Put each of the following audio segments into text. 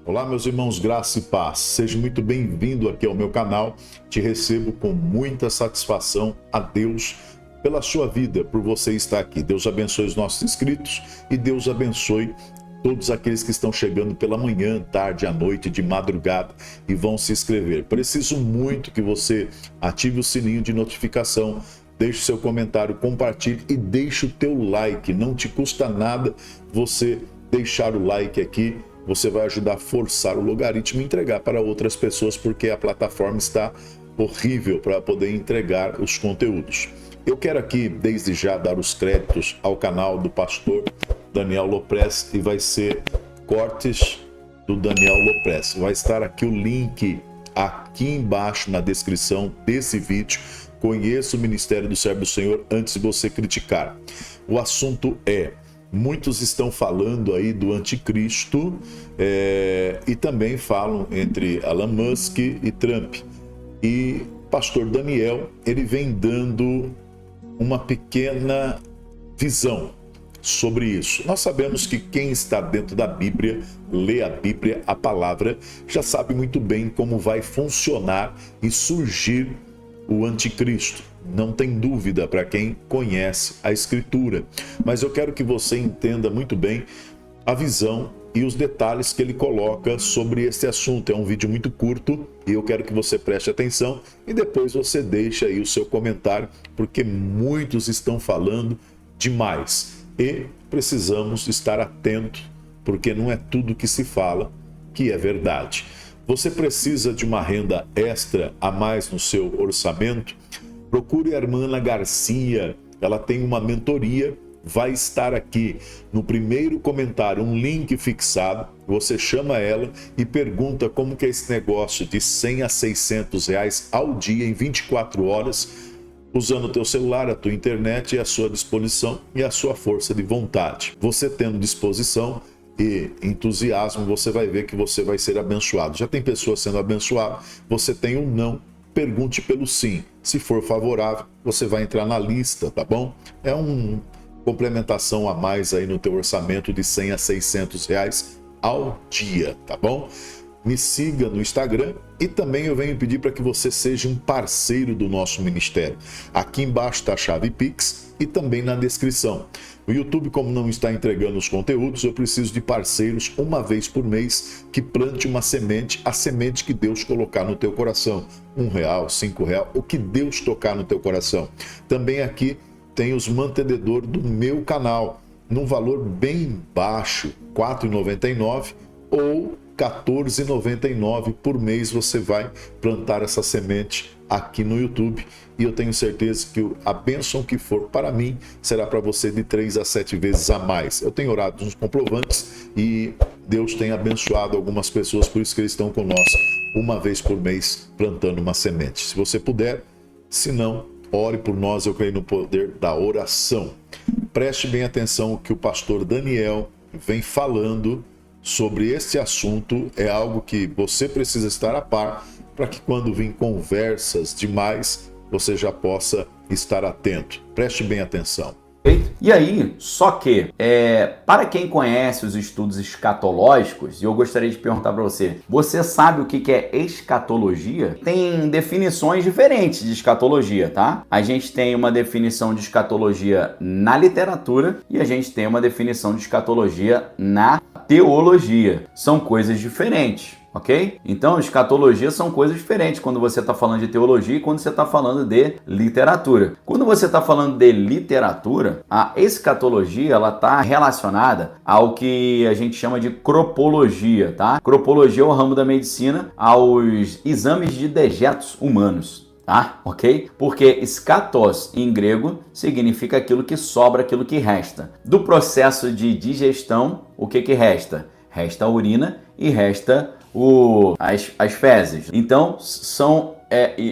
Olá, meus irmãos, graça e paz. Seja muito bem-vindo aqui ao meu canal. Te recebo com muita satisfação a Deus pela sua vida, por você estar aqui. Deus abençoe os nossos inscritos e Deus abençoe todos aqueles que estão chegando pela manhã, tarde, à noite, de madrugada e vão se inscrever. Preciso muito que você ative o sininho de notificação, deixe seu comentário, compartilhe e deixe o teu like. Não te custa nada você deixar o like aqui. Você vai ajudar a forçar o logaritmo e entregar para outras pessoas, porque a plataforma está horrível para poder entregar os conteúdos. Eu quero aqui, desde já, dar os créditos ao canal do pastor Daniel Lopresti, e vai ser cortes do Daniel Lopresti. Vai estar aqui o link, aqui embaixo na descrição desse vídeo. Conheça o Ministério do Servo do Senhor antes de você criticar. O assunto é: muitos estão falando aí do anticristo e também falam entre Elon Musk e Trump. E pastor Daniel, ele vem dando uma pequena visão sobre isso. Nós sabemos que quem está dentro da Bíblia, lê a Bíblia, a palavra, já sabe muito bem como vai funcionar e surgir o anticristo. Não tem dúvida para quem conhece a Escritura. Mas eu quero que você entenda muito bem a visão e os detalhes que ele coloca sobre esse assunto. É um vídeo muito curto e eu quero que você preste atenção e depois você deixe aí o seu comentário, porque muitos estão falando demais e precisamos estar atentos, porque não é tudo que se fala que é verdade. Você precisa de uma renda extra a mais no seu orçamento? Procure a irmã Ana Garcia, ela tem uma mentoria, vai estar aqui no primeiro comentário, um link fixado. Você chama ela e pergunta como que é esse negócio de 100 a 600 reais ao dia em 24 horas, usando o teu celular, a tua internet e a sua disposição e a sua força de vontade. Você tendo disposição e entusiasmo, você vai ver que você vai ser abençoado. Já tem pessoas sendo abençoadas, você tem um não, pergunte pelo sim. Se for favorável, você vai entrar na lista, tá bom? É uma complementação a mais aí no teu orçamento de 100 a 600 reais ao dia, tá bom? Me siga no Instagram e também eu venho pedir para que você seja um parceiro do nosso ministério. Aqui embaixo está a chave Pix e também na descrição. O YouTube, como não está entregando os conteúdos, eu preciso de parceiros uma vez por mês que plante uma semente, a semente que Deus colocar no teu coração. R$1, R$5, o que Deus tocar no teu coração. Também aqui tem os mantenedores do meu canal, num valor bem baixo, R$ 4,99 ou R$ 14,99 por mês. Você vai plantar essa semente aqui no YouTube e eu tenho certeza que a bênção que for para mim será para você de 3 a 7 vezes a mais. Eu tenho orado nos comprovantes e Deus tem abençoado algumas pessoas, por isso que eles estão conosco uma vez por mês plantando uma semente. Se você puder, se não, ore por nós, eu creio no poder da oração. Preste bem atenção o que o pastor Daniel vem falando sobre este assunto. É algo que você precisa estar a par para que quando vir conversas demais, você já possa estar atento. Preste bem atenção. E aí, só que, para quem conhece os estudos escatológicos, eu gostaria de perguntar para você, você sabe o que é escatologia? Tem definições diferentes de escatologia, tá? A gente tem uma definição de escatologia na literatura e a gente tem uma definição de escatologia na teologia. São coisas diferentes. Ok? Então, escatologia são coisas diferentes quando você está falando de teologia e quando você está falando de literatura. Quando você está falando de literatura, a escatologia ela está relacionada ao que a gente chama de cropologia, tá? Cropologia é o ramo da medicina aos exames de dejetos humanos. Tá? Ok? Porque skatos em grego significa aquilo que sobra, aquilo que resta. Do processo de digestão, o que resta? Resta a urina e resta as fezes. Então,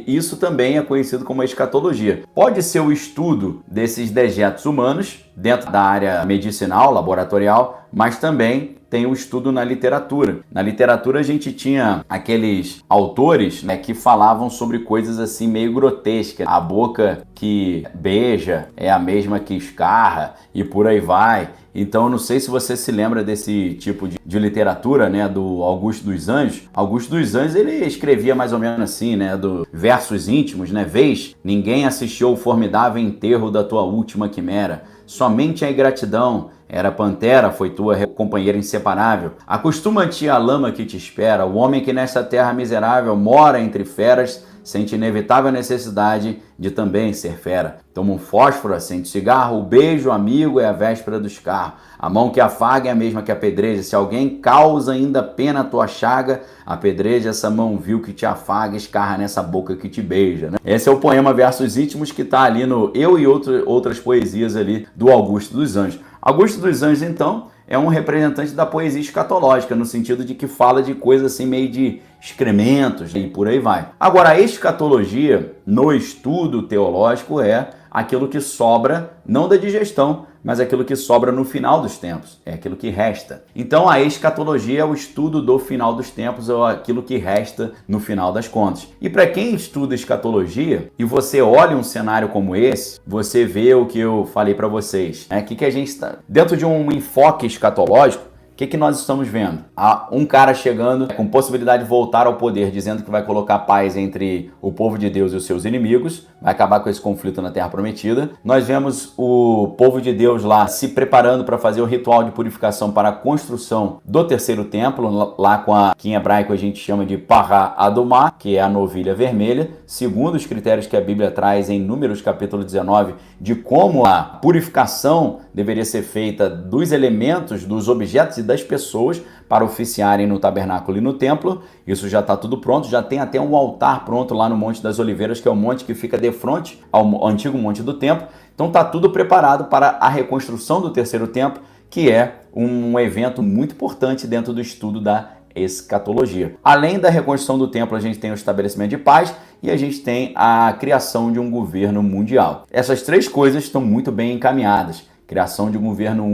isso também é conhecido como escatologia. Pode ser o estudo desses dejetos humanos dentro da área medicinal, laboratorial, mas também tem o estudo na literatura. Na literatura a gente tinha aqueles autores, né, que falavam sobre coisas assim meio grotescas. A boca que beija é a mesma que escarra e por aí vai. Então eu não sei se você se lembra desse tipo de literatura, né, do Augusto dos Anjos. Augusto dos Anjos, ele escrevia mais ou menos assim, né, do versos íntimos, né, vês, ninguém assistiu ao formidável enterro da tua última quimera, somente a ingratidão era pantera, foi tua companheira inseparável. Acostuma-te à lama que te espera, o homem que nesta terra miserável mora entre feras, sente inevitável necessidade de também ser fera. Toma um fósforo, acende cigarro, o beijo amigo é a véspera do escarro. A mão que afaga é a mesma que apedreja. Se alguém causa ainda pena a tua chaga, apedreja essa mão vil que te afaga, escarra nessa boca que te beija. Né? Esse é o poema Versos Íntimos que está ali no Eu e outras poesias ali do Augusto dos Anjos. Augusto dos Anjos, então, é um representante da poesia escatológica, no sentido de que fala de coisas assim meio de excrementos e por aí vai. Agora, a escatologia, no estudo teológico, é aquilo que sobra, não da digestão, mas aquilo que sobra no final dos tempos, é aquilo que resta. Então a escatologia é o estudo do final dos tempos, ou aquilo que resta no final das contas. E para quem estuda escatologia, e você olha um cenário como esse, você vê o que eu falei para vocês. Que a gente está dentro de um enfoque escatológico. O que nós estamos vendo? Há um cara chegando com possibilidade de voltar ao poder, dizendo que vai colocar paz entre o povo de Deus e os seus inimigos, vai acabar com esse conflito na Terra Prometida. Nós vemos o povo de Deus lá se preparando para fazer o ritual de purificação para a construção do terceiro templo, lá com que em hebraico a gente chama de Pará Adomá, que é a novilha vermelha, segundo os critérios que a Bíblia traz em Números capítulo 19, de como a purificação deveria ser feita dos elementos, dos objetos e das pessoas para oficiarem no tabernáculo e no templo. Isso já está tudo pronto, já tem até um altar pronto lá no Monte das Oliveiras, que é o monte que fica de frente ao antigo Monte do Templo. Então está tudo preparado para a reconstrução do terceiro templo, que é um evento muito importante dentro do estudo da escatologia. Além da reconstrução do templo, a gente tem o estabelecimento de paz e a gente tem a criação de um governo mundial. Essas três coisas estão muito bem encaminhadas. Criação de um governo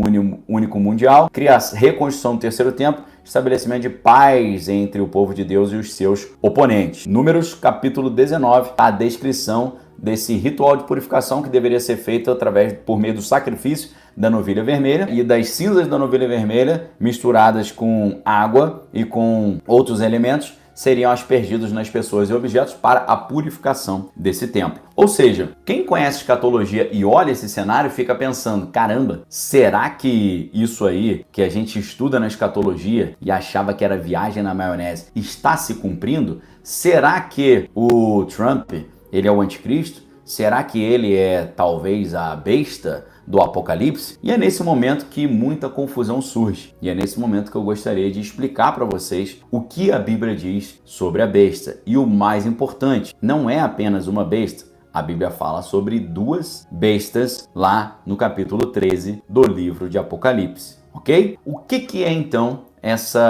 único mundial, reconstrução do terceiro templo, estabelecimento de paz entre o povo de Deus e os seus oponentes. Números capítulo 19, a descrição desse ritual de purificação que deveria ser feito por meio do sacrifício da novilha vermelha e das cinzas da novilha vermelha misturadas com água e com outros elementos seriam aspergidos nas pessoas e objetos para a purificação desse templo. Ou seja, quem conhece escatologia e olha esse cenário fica pensando, caramba, será que isso aí que a gente estuda na escatologia e achava que era viagem na maionese está se cumprindo? Será que o Trump, ele é o anticristo? Será que ele é talvez a besta do Apocalipse? E é nesse momento que muita confusão surge. E é nesse momento que eu gostaria de explicar para vocês o que a Bíblia diz sobre a besta. E o mais importante, não é apenas uma besta. A Bíblia fala sobre duas bestas lá no capítulo 13 do livro de Apocalipse, ok? O que é então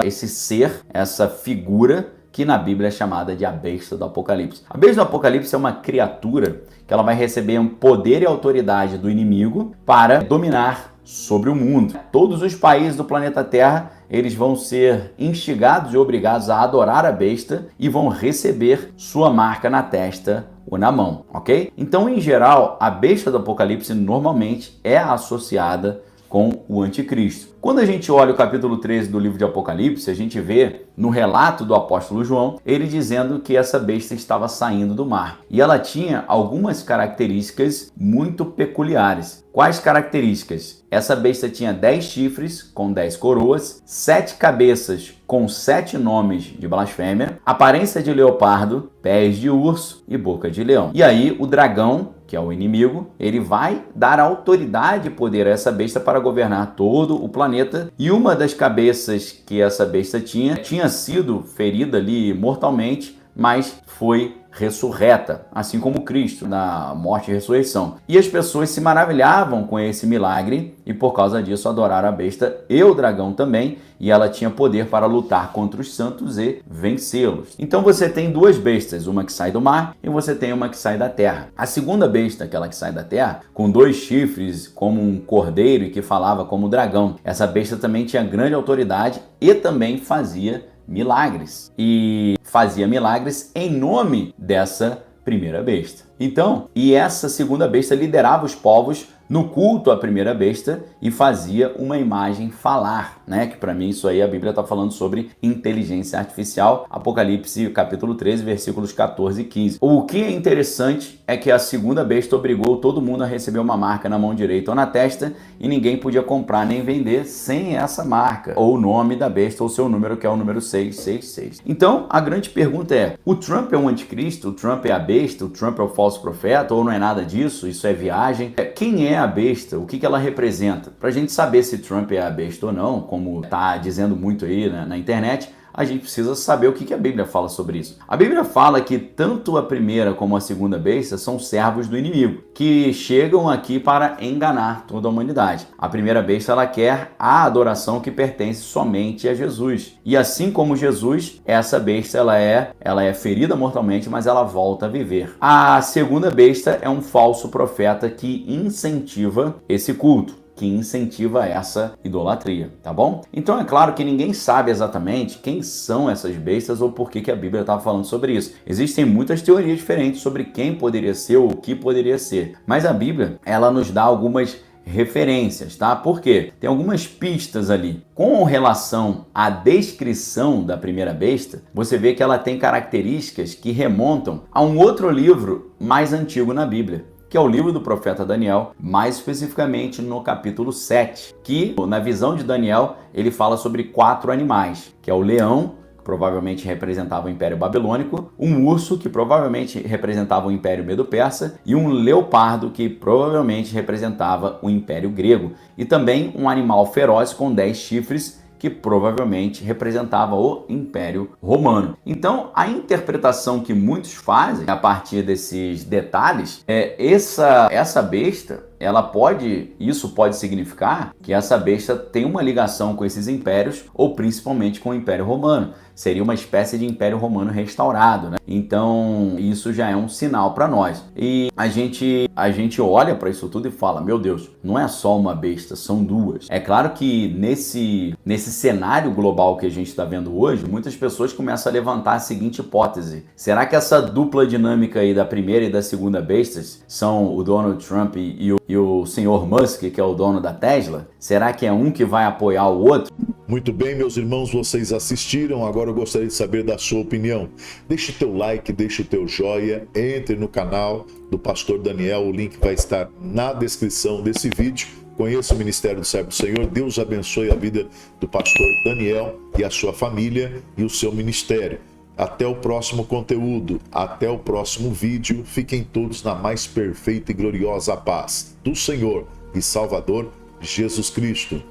esse ser, essa figura que na Bíblia é chamada de a besta do Apocalipse? A besta do Apocalipse é uma criatura que ela vai receber um poder e autoridade do inimigo para dominar sobre o mundo. Todos os países do planeta Terra, eles vão ser instigados e obrigados a adorar a besta e vão receber sua marca na testa ou na mão, ok? Então, em geral, a besta do Apocalipse normalmente é associada com o anticristo. Quando a gente olha o capítulo 13 do livro de Apocalipse, a gente vê no relato do apóstolo João, ele dizendo que essa besta estava saindo do mar. E ela tinha algumas características muito peculiares. Quais características? Essa besta tinha 10 chifres com 10 coroas, 7 cabeças com 7 nomes de blasfêmia, aparência de leopardo, pés de urso e boca de leão. E aí o dragão, que é o inimigo, ele vai dar autoridade e poder a essa besta para governar todo o planeta. E uma das cabeças que essa besta tinha sido ferida ali mortalmente, mas foi ressurreta, assim como Cristo, na morte e ressurreição. E as pessoas se maravilhavam com esse milagre e por causa disso adoraram a besta e o dragão também, e ela tinha poder para lutar contra os santos e vencê-los. Então você tem duas bestas, uma que sai do mar e você tem uma que sai da terra. A segunda besta, aquela que sai da terra, com 2 chifres como um cordeiro e que falava como dragão, essa besta também tinha grande autoridade e também fazia milagres. E fazia milagres em nome dessa primeira besta. Então, e essa segunda besta liderava os povos no culto à primeira besta e fazia uma imagem falar, né? Que para mim isso aí a Bíblia está falando sobre inteligência artificial, Apocalipse capítulo 13, versículos 14 e 15. O que é interessante é que a segunda besta obrigou todo mundo a receber uma marca na mão direita ou na testa e ninguém podia comprar nem vender sem essa marca, ou o nome da besta ou seu número, que é o número 666. Então, a grande pergunta é, o Trump é um anticristo? O Trump é a besta? O Trump é o falso profeta? Ou não é nada disso? Isso é viagem? Quem é a besta? O que ela representa? Para a gente saber se Trump é a besta ou não, como está dizendo muito aí na internet, a gente precisa saber o que a Bíblia fala sobre isso. A Bíblia fala que tanto a primeira como a segunda besta são servos do inimigo, que chegam aqui para enganar toda a humanidade. A primeira besta, ela quer a adoração que pertence somente a Jesus. E assim como Jesus, essa besta ela é ferida mortalmente, mas ela volta a viver. A segunda besta é um falso profeta que incentiva esse culto, que incentiva essa idolatria, tá bom? Então é claro que ninguém sabe exatamente quem são essas bestas ou por que a Bíblia estava falando sobre isso. Existem muitas teorias diferentes sobre quem poderia ser ou o que poderia ser, mas a Bíblia, ela nos dá algumas referências, tá? Por quê? Tem algumas pistas ali. Com relação à descrição da primeira besta, você vê que ela tem características que remontam a um outro livro mais antigo na Bíblia, que é o livro do profeta Daniel, mais especificamente no capítulo 7, que na visão de Daniel ele fala sobre 4 animais, que é o leão, que provavelmente representava o Império Babilônico, um urso, que provavelmente representava o Império Medo-Persa, e um leopardo, que provavelmente representava o Império Grego, e também um animal feroz com 10 chifres, que provavelmente representava o Império Romano. Então, a interpretação que muitos fazem a partir desses detalhes é essa besta, isso pode significar que essa besta tem uma ligação com esses impérios ou principalmente com o Império Romano. Seria uma espécie de Império Romano restaurado, né? Então, isso já é um sinal para nós. E a gente olha para isso tudo e fala, meu Deus, não é só uma besta, são duas. É claro que nesse cenário global que a gente está vendo hoje, muitas pessoas começam a levantar a seguinte hipótese. Será que essa dupla dinâmica aí da primeira e da segunda bestas são o Donald Trump e o senhor Musk, que é o dono da Tesla? Será que é um que vai apoiar o outro? Muito bem, meus irmãos, vocês assistiram, agora eu gostaria de saber da sua opinião. Deixe o teu like, deixe o teu joia, entre no canal do Pastor Daniel, o link vai estar na descrição desse vídeo. Conheça o Ministério do Servo do Senhor, Deus abençoe a vida do Pastor Daniel e a sua família e o seu ministério. Até o próximo conteúdo, até o próximo vídeo, fiquem todos na mais perfeita e gloriosa paz do Senhor e Salvador Jesus Cristo.